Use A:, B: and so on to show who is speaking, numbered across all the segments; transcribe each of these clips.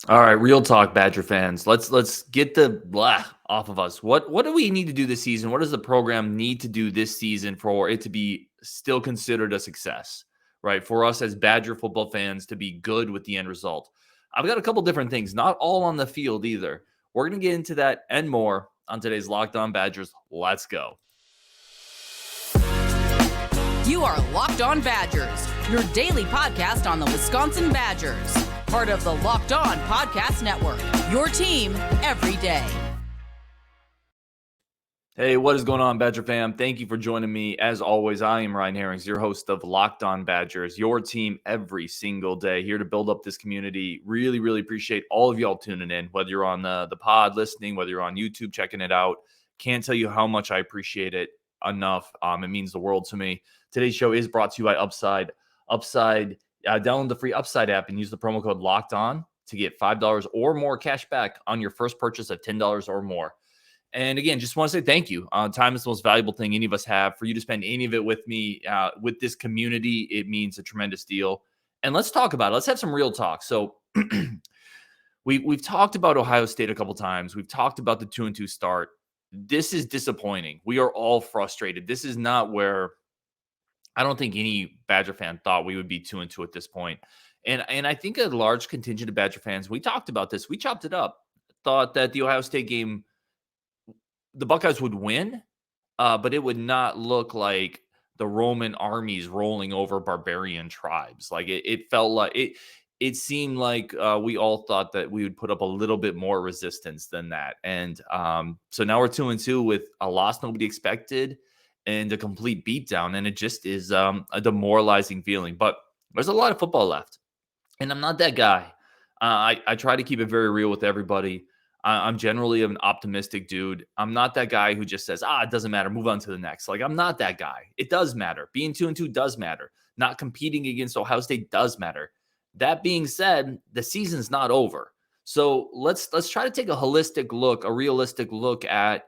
A: All right, real talk, Badger fans. Let's get the blah off of us. What do we need to do this season? What does the program need to do this season for it to be still considered a success? Right? For us as Badger football fans to be good with the end result. I've got a couple different things, not all on the field either. We're going to get into that and more on today's Locked On Badgers. Let's go.
B: You are Locked On Badgers, your daily podcast on the Wisconsin Badgers. Part of the Locked On Podcast Network, your team every day.
A: Hey, what is going on, Badger fam? Thank you for joining me. As always, I am Ryan Herrings, your host of Locked On Badgers, your team every single day, here to build up this community. Really, really appreciate all of y'all tuning in, whether you're on the pod listening, whether you're on YouTube checking it out. Can't tell you how much I appreciate it enough. It means the world to me. Today's show is brought to you by Upside. Download the free Upside app and use the promo code Locked On to get $5 or more cash back on your first purchase of $10 or more. And again, just want to say thank you. Time is the most valuable thing any of us have. For you to spend any of it with me, with this community, it means a tremendous deal. And let's talk about it. Let's have some real talk. So we've talked about Ohio State a couple times. We've talked about the 2-2 start. This is disappointing. We are all frustrated. This is not where I don't think any Badger fan thought we would be 2-2 at this point. And I think a large contingent of Badger fans, we talked about this. We chopped it up. Thought that the Ohio State game, the Buckeyes would win, but it would not look like the Roman armies rolling over barbarian tribes. Like it felt like it seemed like we all thought that we would put up a little bit more resistance than that. And so now we're 2-2 with a loss nobody expected and a complete beatdown. And it just is a demoralizing feeling. But there's a lot of football left. And I'm not that guy. I try to keep it very real with everybody. I'm generally an optimistic dude. I'm not that guy who just says, it doesn't matter, move on to the next. Like, I'm not that guy. It does matter. Being 2-2 does matter. Not competing against Ohio State does matter. That being said, the season's not over. So let's try to take a holistic look, a realistic look at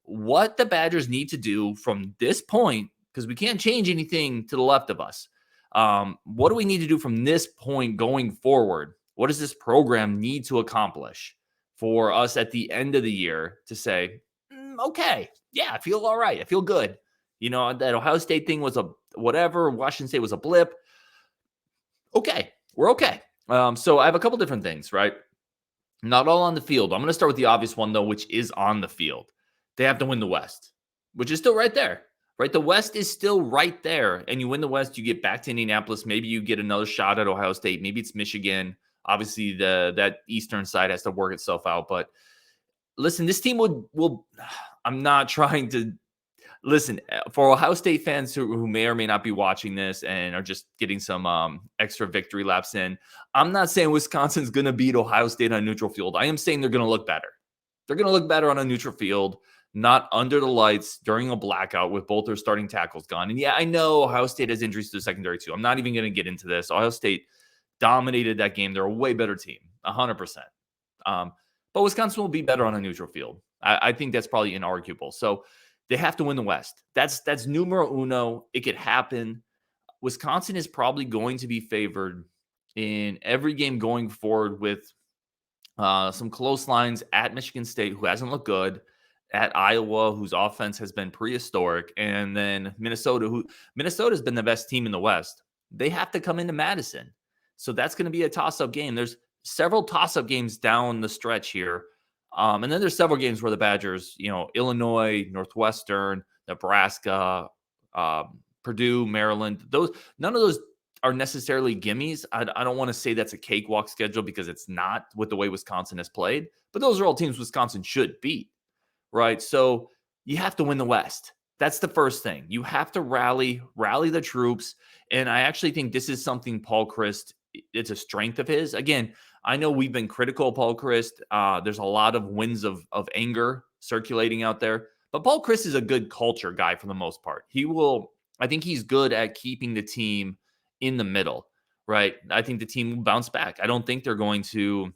A: what the Badgers need to do from this point, because we can't change anything to the left of us. What do we need to do from this point going forward? What does this program need to accomplish for us at the end of the year to say, okay, yeah, I feel all right. I feel good. You know, that Ohio State thing was a whatever. Washington State was a blip. Okay, we're okay. So I have a couple different things, right? Not all on the field. I'm going to start with the obvious one, though, which is on the field. They have to win the West, which is still right there, right? The West is still right there. And you win the West, you get back to Indianapolis. Maybe you get another shot at Ohio State. Maybe it's Michigan. Obviously, that eastern side has to work itself out. But listen, this team will. I'm not trying to listen for Ohio State fans who may or may not be watching this and are just getting some extra victory laps in. I'm not saying Wisconsin's going to beat Ohio State on a neutral field. I am saying they're going to look better. They're going to look better on a neutral field, not under the lights during a blackout with both their starting tackles gone. And yeah, I know Ohio State has injuries to the secondary too. I'm not even going to get into this. Ohio State dominated that game. They're a way better team, 100%. But Wisconsin will be better on a neutral field. I think that's probably inarguable. So they have to win the West. That's numero uno. It could happen. Wisconsin is probably going to be favored in every game going forward with some close lines at Michigan State, who hasn't looked good, at Iowa, whose offense has been prehistoric, and then Minnesota's been the best team in the West. They have to come into Madison. So that's going to be a toss-up game. There's several toss-up games down the stretch here. And then there's several games where the Badgers, Illinois, Northwestern, Nebraska, Purdue, Maryland, none of those are necessarily gimmies. I don't want to say that's a cakewalk schedule because it's not with the way Wisconsin has played, but those are all teams Wisconsin should beat, right? So you have to win the West. That's the first thing. You have to rally the troops. And I actually think this is something Paul Chryst, it's a strength of his. Again, I know we've been critical of Paul Chryst. There's a lot of winds of anger circulating out there, but Paul Chryst is a good culture guy for the most part. I think he's good at keeping the team in the middle, right? I think the team will bounce back. I don't think they're going to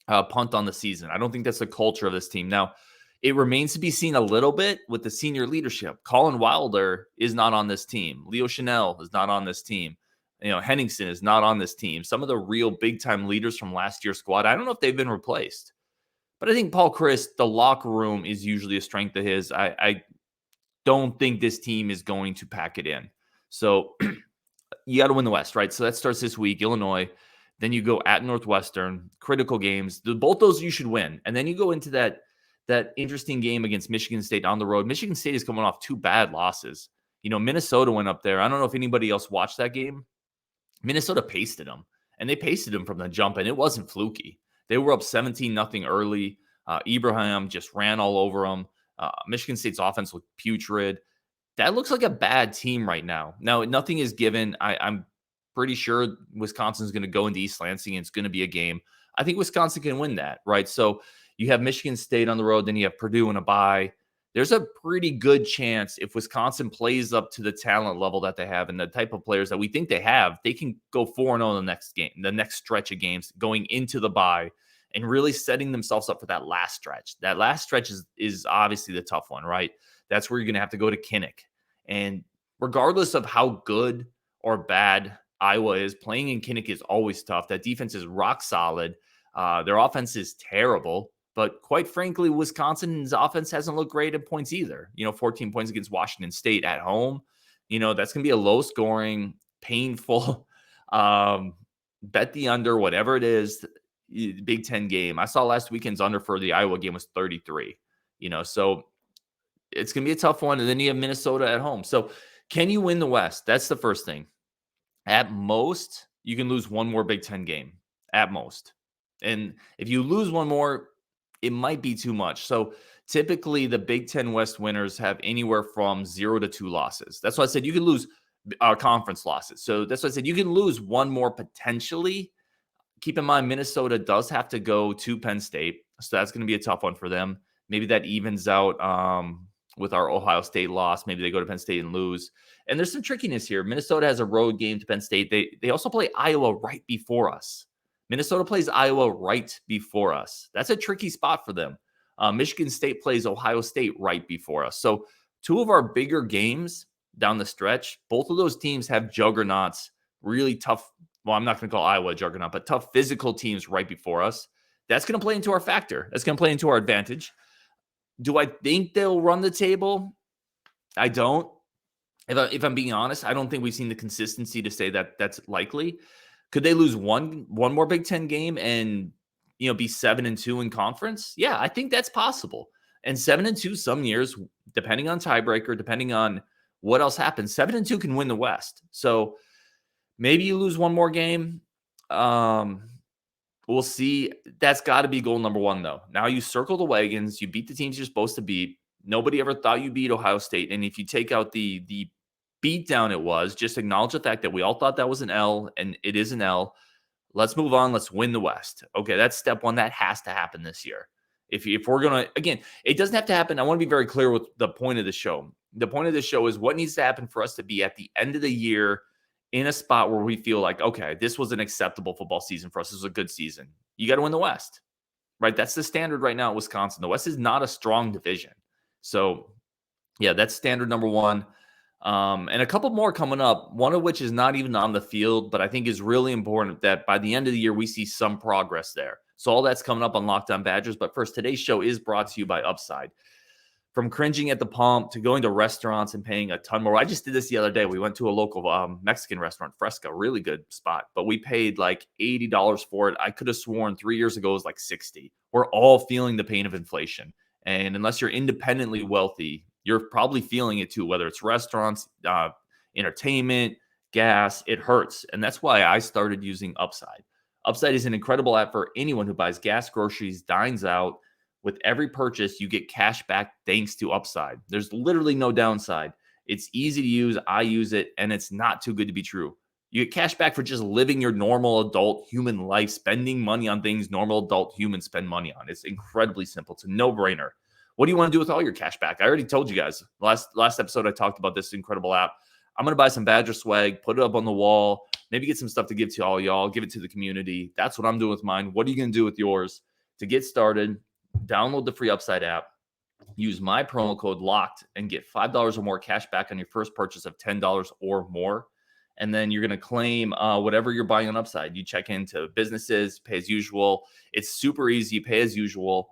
A: punt on the season. I don't think that's the culture of this team. Now, it remains to be seen a little bit with the senior leadership. Colin Wilder is not on this team. Leo Chanel is not on this team. Henningsen is not on this team. Some of the real big-time leaders from last year's squad, I don't know if they've been replaced. But I think Paul Chryst, the locker room is usually a strength of his. I don't think this team is going to pack it in. So you got to win the West, right? So that starts this week, Illinois. Then you go at Northwestern, critical games. Both those you should win. And then you go into that interesting game against Michigan State on the road. Michigan State is coming off 2 bad losses. Minnesota went up there. I don't know if anybody else watched that game. Minnesota pasted them, and they pasted them from the jump, and it wasn't fluky. They were up 17-0 early. Ibrahim just ran all over them. Michigan State's offense looked putrid. That looks like a bad team right now. Now, nothing is given. I'm pretty sure Wisconsin's going to go into East Lansing, and it's going to be a game. I think Wisconsin can win that, right? So you have Michigan State on the road, then you have Purdue in a bye. There's a pretty good chance if Wisconsin plays up to the talent level that they have and the type of players that we think they have, they can go 4-0 in the next game, the next stretch of games going into the bye and really setting themselves up for that last stretch. That last stretch is obviously the tough one, right? That's where you're going to have to go to Kinnick. And regardless of how good or bad Iowa is, playing in Kinnick is always tough. That defense is rock solid. Their offense is terrible. But quite frankly, Wisconsin's offense hasn't looked great at points either. 14 points against Washington State at home. That's going to be a low-scoring, painful, bet the under, whatever it is, Big Ten game. I saw last weekend's under for the Iowa game was 33. So it's going to be a tough one. And then you have Minnesota at home. So can you win the West? That's the first thing. At most, you can lose one more Big Ten game. At most. And if you lose one more, it might be too much. So typically the Big Ten West winners have anywhere from 0 to 2 losses. That's why I said you could lose conference losses. So that's why I said you can lose one more potentially. Keep in mind, Minnesota does have to go to Penn State. So that's going to be a tough one for them. Maybe that evens out with our Ohio State loss. Maybe they go to Penn State and lose. And there's some trickiness here. Minnesota has a road game to Penn State. They also play Iowa right before us. Minnesota plays Iowa right before us. That's a tricky spot for them. Michigan State plays Ohio State right before us. So 2 of our bigger games down the stretch, both of those teams have juggernauts, really tough. Well, I'm not going to call Iowa a juggernaut, but tough physical teams right before us. That's going to play into our factor. That's going to play into our advantage. Do I think they'll run the table? I don't. If I'm being honest, I don't think we've seen the consistency to say that that's likely. Could they lose one more Big Ten game and be 7-2 in conference? Yeah, I think that's possible. And 7-2 some years, depending on tiebreaker, depending on what else happens, 7-2 can win the West. So maybe you lose one more game. We'll see. That's got to be goal number 1, though. Now you circle the wagons. You beat the teams you're supposed to beat. Nobody ever thought you beat Ohio State. And if you take out the beatdown it was, just acknowledge the fact that we all thought that was an L, and it is an L. Let's move on. Let's win the West. Okay, that's step 1. That has to happen this year. If we're going to, again, it doesn't have to happen. I want to be very clear with the point of the show. The point of the show is what needs to happen for us to be at the end of the year in a spot where we feel like, okay, this was an acceptable football season for us. This was a good season. You got to win the West, right? That's the standard right now at Wisconsin. The West is not a strong division. So, yeah, that's standard number 1. And a couple more coming up, one of which is not even on the field, but I think is really important that by the end of the year, we see some progress there. So all that's coming up on Locked On Badgers. But first, today's show is brought to you by Upside. From cringing at the pump to going to restaurants and paying a ton more. I just did this the other day. We went to a local Mexican restaurant, Fresca, really good spot, but we paid like $80 for it. I could have sworn 3 years ago it was like $60. We're all feeling the pain of inflation. And unless you're independently wealthy, you're probably feeling it too, whether it's restaurants, entertainment, gas, it hurts. And that's why I started using Upside. Upside is an incredible app for anyone who buys gas, groceries, dines out. With every purchase, you get cash back thanks to Upside. There's literally no downside. It's easy to use. I use it, and it's not too good to be true. You get cash back for just living your normal adult human life, spending money on things normal adult humans spend money on. It's incredibly simple. It's a no-brainer. What do you want to do with all your cash back? I already told you guys. Last episode, I talked about this incredible app. I'm going to buy some Badger swag, put it up on the wall, maybe get some stuff to give to all y'all, give it to the community. That's what I'm doing with mine. What are you going to do with yours? To get started, download the free Upside app, use my promo code LOCKED, and get $5 or more cash back on your first purchase of $10 or more. And then you're going to claim whatever you're buying on upside. You check into businesses, pay as usual. It's super easy, pay as usual.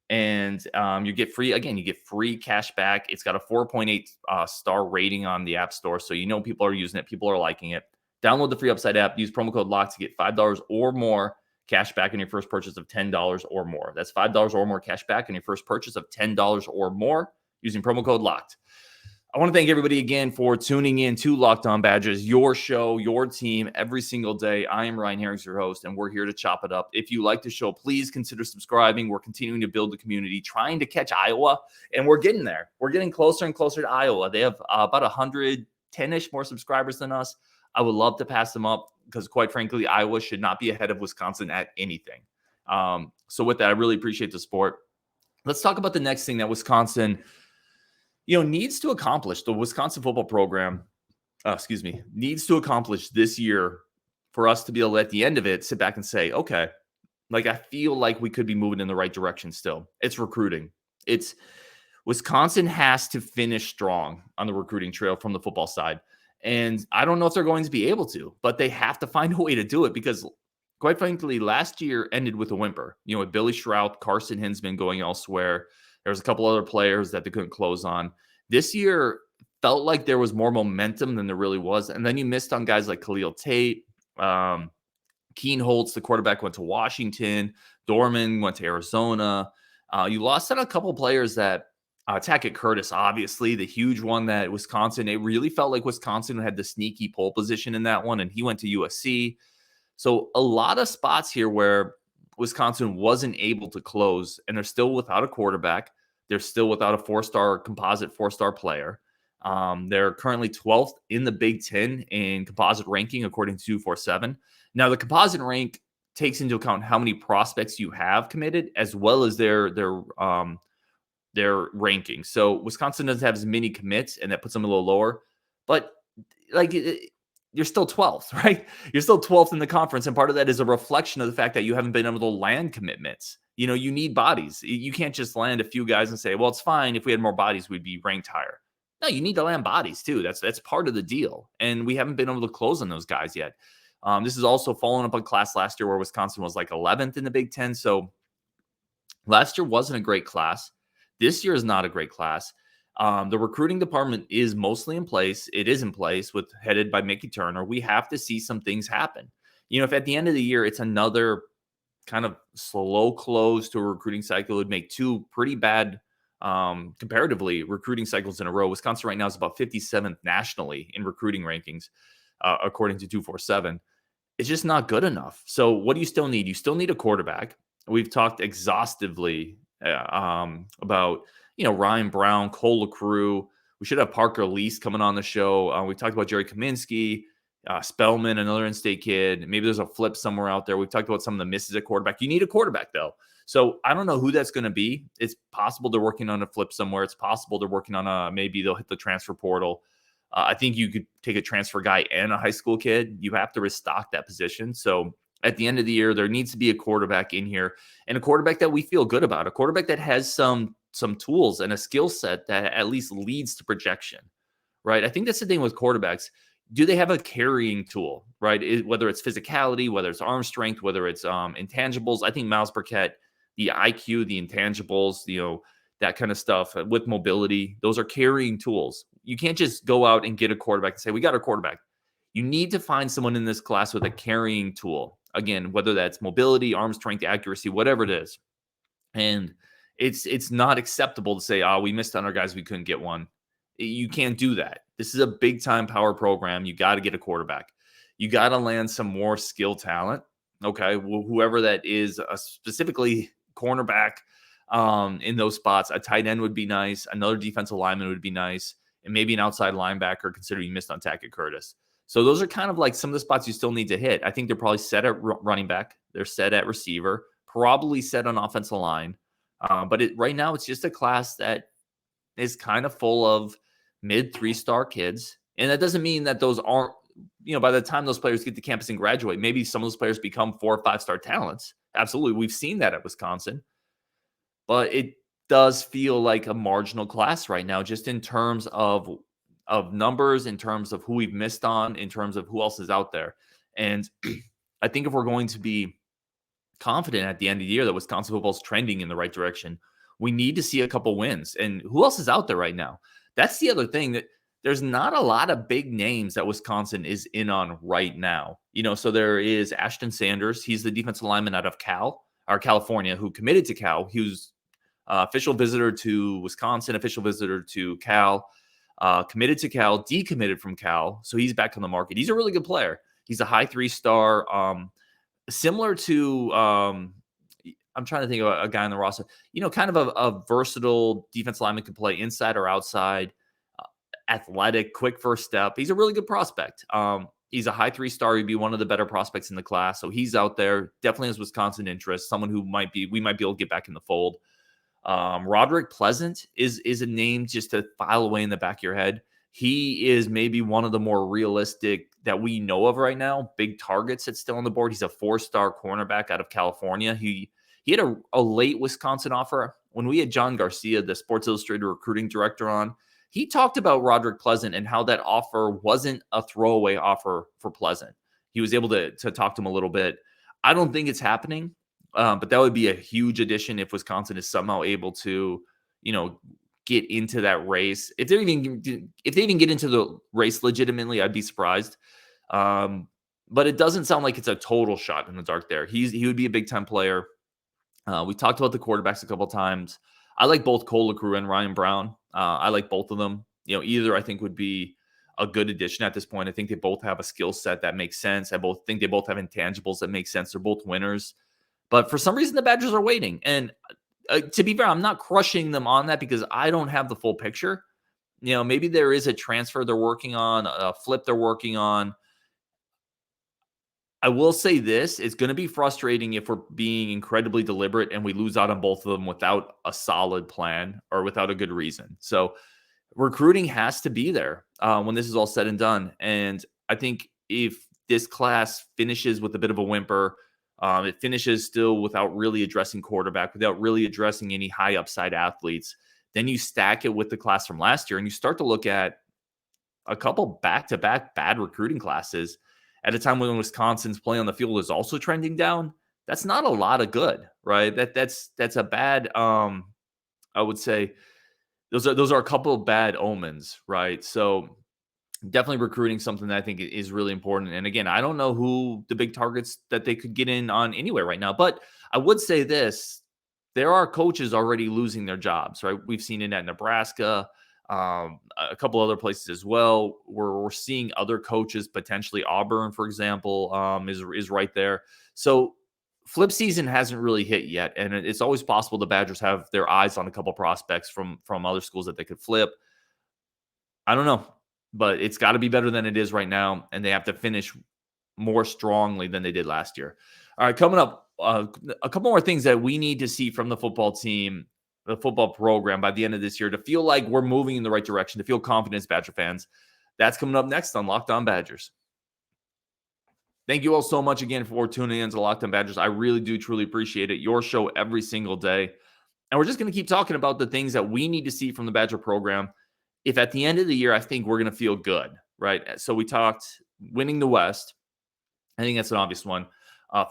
A: And you get free, again, you get free cash back. It's got a 4.8 star rating on the App Store. So you know people are using it, people are liking it. Download the free Upside app, use promo code LOCK to get $5 or more cash back on your first purchase of $10 or more. That's $5 or more cash back on your first purchase of $10 or more using promo code LOCKED. I want to thank everybody again for tuning in to Locked On Badgers, your show, your team, every single day. I am Ryan Herrings, your host, and we're here to chop it up. If you like the show, please consider subscribing. We're continuing to build the community, trying to catch Iowa, and we're getting there. We're getting closer and closer to Iowa. They have about 110-ish more subscribers than us. I would love to pass them up because, quite frankly, Iowa should not be ahead of Wisconsin at anything. So with that, I really appreciate the support. Let's talk about the next thing that Wisconsin needs to accomplish. The Wisconsin football program, needs to accomplish this year for us to be able to, at the end of it, sit back and say, okay, like I feel like we could be moving in the right direction still. It's recruiting. It's Wisconsin has to finish strong on the recruiting trail from the football side. And I don't know if they're going to be able to, but they have to find a way to do it because, quite frankly, last year ended with a whimper. With Billy Shrout, Carson Hinsman going elsewhere. There's a couple other players that they couldn't close on. This year felt like there was more momentum than there really was. And then you missed on guys like Khalil Tate. Keen Holtz, the quarterback, went to Washington. Dorman went to Arizona. You lost on a couple players that Tackett Curtis, obviously, the huge one that Wisconsin, it really felt like Wisconsin had the sneaky pole position in that one, and he went to USC. So a lot of spots here where Wisconsin wasn't able to close, and they're still without a quarterback. They're still without a composite four-star player. They're currently 12th in the Big Ten in composite ranking, according to 247. Now, the composite rank takes into account how many prospects you have committed, as well as their ranking. So Wisconsin doesn't have as many commits, and that puts them a little lower. But you're still 12th, right? You're still 12th in the conference. And part of that is a reflection of the fact that you haven't been able to land commitments. You need bodies. You can't just land a few guys and say, well, it's fine. If we had more bodies, we'd be ranked higher. No, you need to land bodies too. That's part of the deal. And we haven't been able to close on those guys yet. This is also following up on class last year where Wisconsin was like 11th in the Big Ten. So last year wasn't a great class. This year is not a great class. The recruiting department is mostly in place. It is in place headed by Mickey Turner. We have to see some things happen. If at the end of the year, it's another kind of slow close to a recruiting cycle, it would make two pretty bad, comparatively, recruiting cycles in a row. Wisconsin right now is about 57th nationally in recruiting rankings, according to 247. It's just not good enough. So what do you still need? You still need a quarterback. We've talked exhaustively about Ryan Brown, Cole LaCrue. We should have Parker Lease coming on the show. We talked about Jerry Kaminsky, Spellman, another in-state kid. Maybe there's a flip somewhere out there. We've talked about some of the misses at quarterback. You need a quarterback, though. So I don't know who that's going to be. It's possible they're working on a flip somewhere. It's possible they're working on maybe they'll hit the transfer portal. I think you could take a transfer guy and a high school kid. You have to restock that position. So at the end of the year, there needs to be a quarterback in here, and a quarterback that we feel good about, a quarterback that has some tools and a skill set that at least leads to projection, right? I think that's the thing with quarterbacks. Do they have a carrying tool, right? Whether it's physicality, whether it's arm strength, whether it's intangibles. I think Miles Burkett, the IQ, the intangibles, that kind of stuff with mobility, those are carrying tools. You can't just go out and get a quarterback and say, we got a quarterback. You need to find someone in this class with a carrying tool. Again, whether that's mobility, arm strength, accuracy, whatever it is. And it's not acceptable to say, we missed on our guys, we couldn't get one. You can't do that. This is a big time power program. You got to get a quarterback. You got to land some more skill talent. Okay. Whoever that is, specifically cornerback in those spots, a tight end would be nice. Another defensive lineman would be nice. And maybe an outside linebacker, considering you missed on Tackett Curtis. So those are kind of like some of the spots you still need to hit. I think they're probably set at running back. They're set at receiver, probably set on offensive line. But right now it's just a class that is kind of full of mid 3-star kids. And that doesn't mean that those aren't, by the time those players get to campus and graduate, maybe some of those players become 4 or 5-star talents. Absolutely. We've seen that at Wisconsin. But it does feel like a marginal class right now, just in terms of of numbers, in terms of who we've missed on, in terms of who else is out there. And I think if we're going to be confident at the end of the year that Wisconsin football's trending in the right direction, we need to see a couple wins. And who else is out there right now? That's the other thing, that there's not a lot of big names that Wisconsin is in on right now. So there is Ashton Sanders. He's the defensive lineman out of California, who committed to Cal. He was official visitor to Wisconsin, official visitor to Cal, committed to Cal, decommitted from Cal. So he's back on the market. He's a really good player. He's a high 3-star, similar to, I'm trying to think of a guy on the roster, kind of a versatile defense lineman, can play inside or outside, athletic, quick first step. He's a really good prospect. He's a high 3-star. He'd be one of the better prospects in the class. So he's out there. Definitely has Wisconsin interest. Someone who we might be able to get back in the fold. Roderick Pleasant is a name just to file away in the back of your head. He is maybe one of the more realistic that we know of right now. Big targets that's still on the board. He's a 4-star cornerback out of California. He had a late Wisconsin offer. When we had John Garcia, the Sports Illustrated recruiting director, on, he talked about Roderick Pleasant and how that offer wasn't a throwaway offer for Pleasant. He was able to talk to him a little bit. I don't think it's happening, but that would be a huge addition if Wisconsin is somehow able to, get into that race. If they even get into the race legitimately, I'd be surprised. But it doesn't sound like it's a total shot in the dark there. He would be a Big Ten player. We talked about the quarterbacks a couple of times. I like both Cole LaCrue and Ryan Brown. I like both of them. Either I think would be a good addition at this point. I think they both have a skill set that makes sense. I think they both have intangibles that make sense. They're both winners. But for some reason, the Badgers are waiting. And to be fair, I'm not crushing them on that because I don't have the full picture. Maybe there is a transfer they're working on, a flip they're working on. I will say this, it's going to be frustrating if we're being incredibly deliberate and we lose out on both of them without a solid plan or without a good reason. So recruiting has to be there when this is all said and done. And I think if this class finishes with a bit of a whimper, it finishes still without really addressing quarterback, without really addressing any high upside athletes, then you stack it with the class from last year and you start to look at a couple back-to-back bad recruiting classes at a time when Wisconsin's play on the field is also trending down. That's not a lot of good, right? That's a bad, I would say those are a couple of bad omens, right? So definitely recruiting something that I think is really important. And again, I don't know who the big targets that they could get in on anywhere right now, but I would say this, there are coaches already losing their jobs, right? We've seen it at Nebraska, a couple other places as well, where we're seeing other coaches, potentially Auburn, for example, is right there. So flip season hasn't really hit yet. And it's always possible the Badgers have their eyes on a couple prospects from other schools that they could flip. I don't know, but it's got to be better than it is right now. And they have to finish more strongly than they did last year. All right, coming up, a couple more things that we need to see from the football team, the football program by the end of this year to feel like we're moving in the right direction, to feel confident as Badger fans. That's coming up next on Locked On Badgers. Thank you all so much again for tuning in to Locked On Badgers. I really do truly appreciate it. Your show every single day. And we're just going to keep talking about the things that we need to see from the Badger program. If at the end of the year, I think we're going to feel good, right? So we talked winning the West. I think that's an obvious one.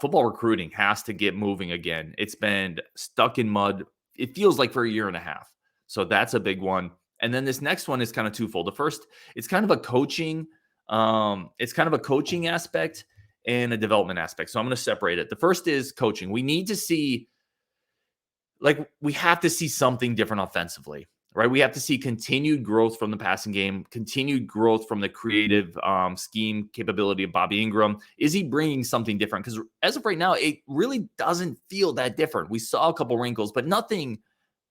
A: Football recruiting has to get moving again. It's been stuck in mud, it feels like, for a year and a half. So that's a big one. And then this next one is kind of twofold. The first, it's kind of a coaching, aspect and a development aspect. So I'm going to separate it. The first is coaching. We need to see, we have to see something different offensively, right? We have to see continued growth from the passing game, continued growth from the creative scheme capability of Bobby Engram. Is he bringing something different? Because as of right now, it really doesn't feel that different. We saw a couple wrinkles, but nothing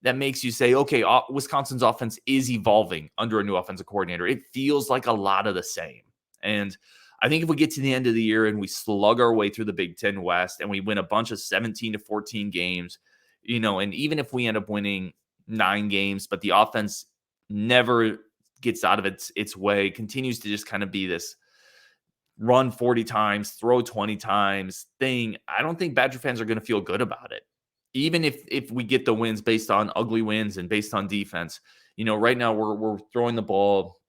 A: that makes you say, okay, Wisconsin's offense is evolving under a new offensive coordinator. It feels like a lot of the same. And I think if we get to the end of the year and we slug our way through the Big Ten West and we win a bunch of 17 to 14 games, and even if we end up winning 9 games, but the offense never gets out of its way, continues to just kind of be this run 40 times, throw 20 times thing, I don't think Badger fans are going to feel good about it. Even if we get the wins based on ugly wins and based on defense. Right now we're throwing the ball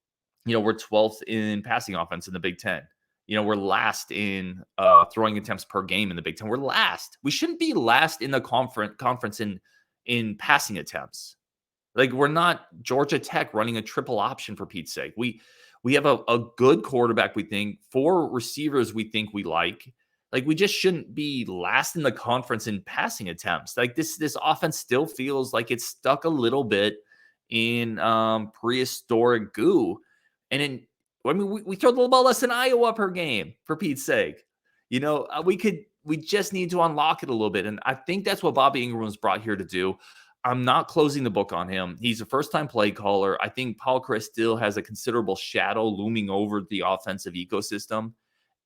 A: we're 12th in passing offense in the Big Ten. We're last in throwing attempts per game in the Big Ten. We're last. We shouldn't be last in the conference in passing attempts. Like, we're not Georgia Tech running a triple option, for Pete's sake. We have a good quarterback, we think, 4 receivers we think we like. Like, we just shouldn't be last in the conference in passing attempts. Like, this offense still feels like it's stuck a little bit in prehistoric goo. And we throw the ball less than Iowa per game, for Pete's sake. We just need to unlock it a little bit. And I think that's what Bobby Engram was brought here to do. I'm not closing the book on him. He's a first-time play caller. I think Paul Chris still has a considerable shadow looming over the offensive ecosystem.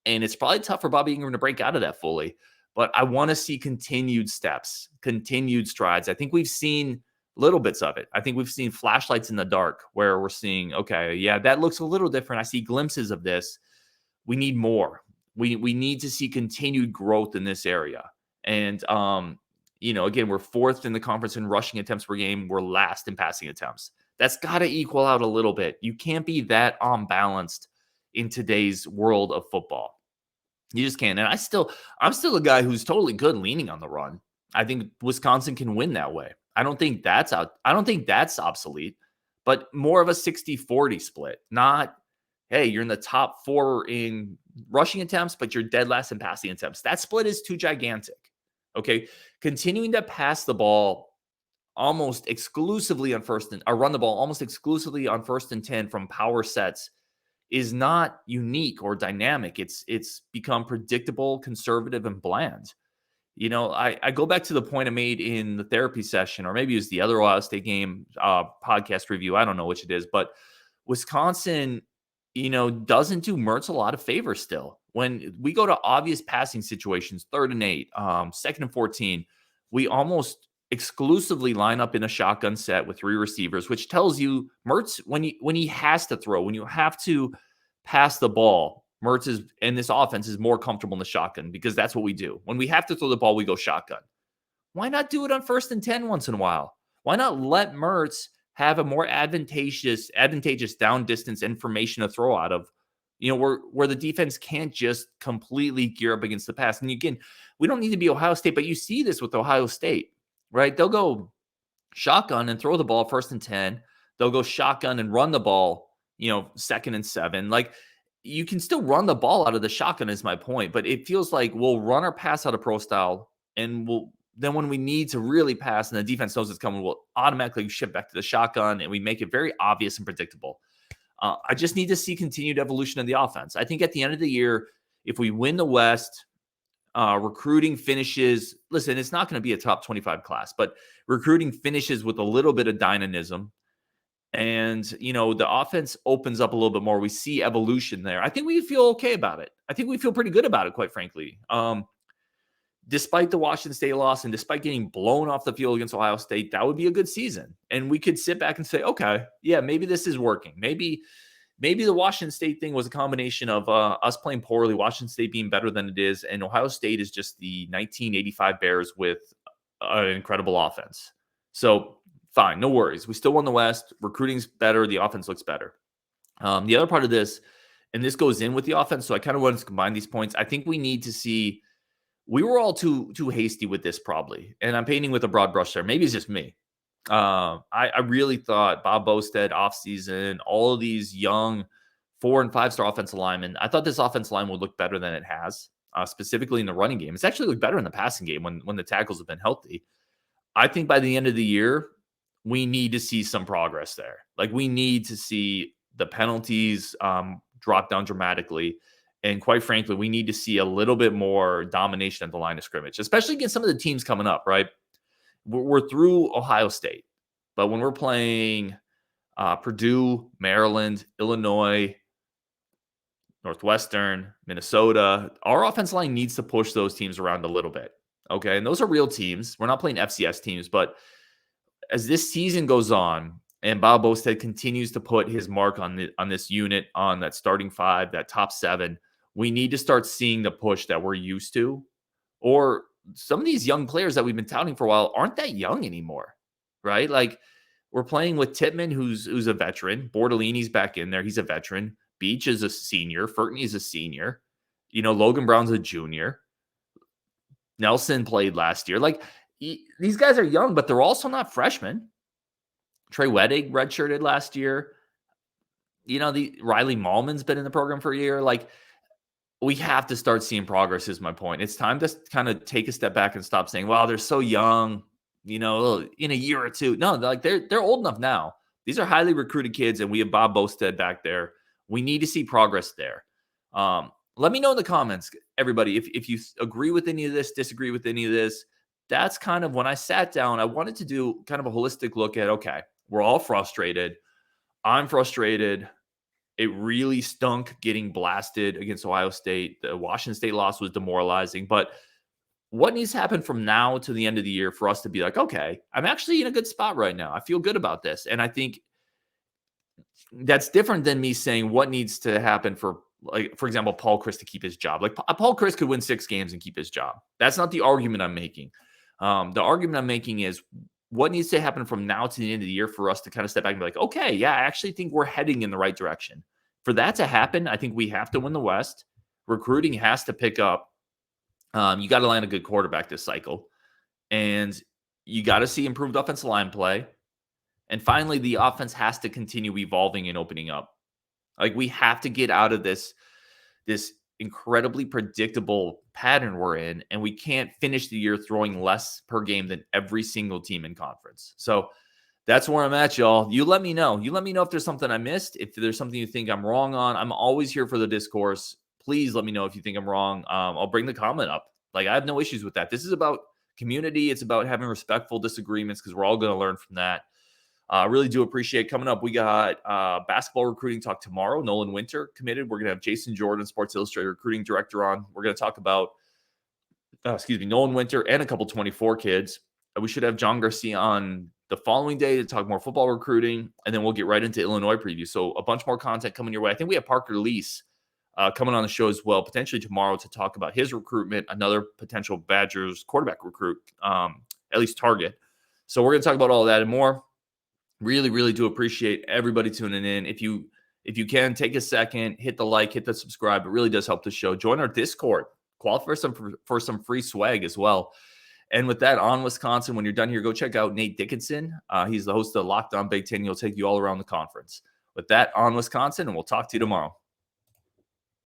A: And it's probably tough for Bobby Engram to break out of that fully. But I want to see continued steps, continued strides. I think we've seen little bits of it. I think we've seen flashlights in the dark where we're seeing, okay, yeah, that looks a little different. I see glimpses of this. We need more. We need to see continued growth in this area. And, again, we're 4th in the conference in rushing attempts per game. We're last in passing attempts. That's got to equal out a little bit. You can't be that unbalanced in today's world of football. You just can't. And I'm still a guy who's totally good leaning on the run. I think Wisconsin can win that way. I don't think that's obsolete, but more of a 60-40 split. Not, hey, you're in the top 4 in rushing attempts, but you're dead last in passing attempts. That split is too gigantic. Okay. Continuing to pass the ball almost exclusively on run the ball almost exclusively on 1st and 10 from power sets is not unique or dynamic. It's become predictable, conservative, and bland. I go back to the point I made in the therapy session, or maybe it was the other Ohio State game podcast review. I don't know which it is, but Wisconsin, doesn't do Mertz a lot of favors still. When we go to obvious passing situations, 3rd and 8, 2nd and 14, we almost exclusively line up in a shotgun set with 3 receivers, which tells you Mertz, when he has to throw, when you have to pass the ball, Mertz and this offense is more comfortable in the shotgun because that's what we do. When we have to throw the ball, we go shotgun. Why not do it on 1st and 10 once in a while? Why not let Mertz have a more advantageous down distance information to throw out of, where the defense can't just completely gear up against the pass. And again, we don't need to be Ohio State, but you see this with Ohio State, right? They'll go shotgun and throw the ball 1st and 10. They'll go shotgun and run the ball, 2nd and 7. Like, you can still run the ball out of the shotgun is my point, but it feels like we'll run our pass out of pro style, and then when we need to really pass and the defense knows it's coming, we'll automatically shift back to the shotgun, and we make it very obvious and predictable. I just need to see continued evolution of the offense. I think at the end of the year, if we win the West, recruiting finishes, listen, it's not going to be a top 25 class, but recruiting finishes with a little bit of dynamism. And, the offense opens up a little bit more. We see evolution there. I think we feel okay about it. I think we feel pretty good about it, quite frankly. Despite the Washington State loss and despite getting blown off the field against Ohio State, that would be a good season. And we could sit back and say, okay, yeah, maybe this is working. Maybe the Washington State thing was a combination of us playing poorly, Washington State being better than it is, and Ohio State is just the 1985 Bears with an incredible offense. So fine, no worries. We still won the West. Recruiting's better. The offense looks better. The other part of this, and this goes in with the offense, so I kind of wanted to combine these points. I think we need to see, we were all too hasty with this probably, and I'm painting with a broad brush there. Maybe it's just me. I really thought Bob Bostad offseason, all of these young 4- and 5-star offensive linemen, I thought this offensive line would look better than it has, specifically in the running game. It's actually looked better in the passing game when the tackles have been healthy. I think by the end of the year, we need to see some progress there. Like, we need to see the penalties drop down dramatically. And quite frankly, we need to see a little bit more domination at the line of scrimmage, especially against some of the teams coming up, right? We're through Ohio State, but when we're playing Purdue, Maryland, Illinois, Northwestern, Minnesota, our offensive line needs to push those teams around a little bit. Okay. And those are real teams. We're not playing FCS teams, but as this season goes on and Bob Bostad continues to put his mark on this unit, on that starting 5, that top 7, we need to start seeing the push that we're used to. Or some of these young players that we've been touting for a while aren't that young anymore, right? Like, We're playing with Tippmann, who's a veteran. Bordellini's back in there. He's a veteran. Beach is a senior. Fertney's a senior. Logan Brown's a junior. Nelson played last year. Like, these guys are young, but they're also not freshmen. Trey Wettig redshirted last year. Riley Mahlman's been in the program for a year. Like, we have to start seeing progress is my point. It's time to kind of take a step back and stop saying, well, they're so young, in a year or two. No, they're old enough now. These are highly recruited kids, and we have Bob Bostad back there. We need to see progress there. Let me know in the comments, everybody, if you agree with any of this, disagree with any of this. That's kind of when I sat down, I wanted to do kind of a holistic look at, okay, we're all frustrated. I'm frustrated. It really stunk getting blasted against Ohio State. The Washington State loss was demoralizing. But what needs to happen from now to the end of the year for us to be like, okay, I'm actually in a good spot right now. I feel good about this. And I think that's different than me saying what needs to happen for example, Paul Chryst to keep his job. Like, Paul Chryst could win 6 games and keep his job. That's not the argument I'm making. The argument I'm making is what needs to happen from now to the end of the year for us to kind of step back and be like, okay, yeah, I actually think we're heading in the right direction. For that to happen, I think we have to win the West. Recruiting has to pick up. You got to land a good quarterback this cycle. And you got to see improved offensive line play. And finally, the offense has to continue evolving and opening up. Like, we have to get out of this incredibly predictable pattern we're in, and we can't finish the year throwing less per game than every single team in conference. So that's where I'm at, y'all. You let me know. You let me know if there's something I missed, if there's something you think I'm wrong on. I'm always here for the discourse. Please let me know if you think I'm wrong. I'll bring the comment up. Like, I have no issues with that. This is about community. It's about having respectful disagreements because we're all going to learn from that. I really do appreciate coming up. We got basketball recruiting talk tomorrow. Nolan Winter committed. We're going to have Jason Jordan, Sports Illustrated recruiting director, on. We're going to talk about, Nolan Winter and a couple 24 kids. We should have John Garcia on the following day to talk more football recruiting, and then we'll get right into Illinois preview. So a bunch more content coming your way. I think we have Parker Lease coming on the show as well, potentially tomorrow, to talk about his recruitment, another potential Badgers quarterback recruit, at least target. So we're going to talk about all of that and more. Really, really do appreciate everybody tuning in. If you can, take a second, hit the like, hit the subscribe. It really does help the show. Join our Discord. Qualify for some free swag as well. And with that, on Wisconsin, when you're done here, go check out Nate Dickinson. He's the host of Locked On Big Ten. He'll take you all around the conference. With that, on Wisconsin, and we'll talk to you tomorrow.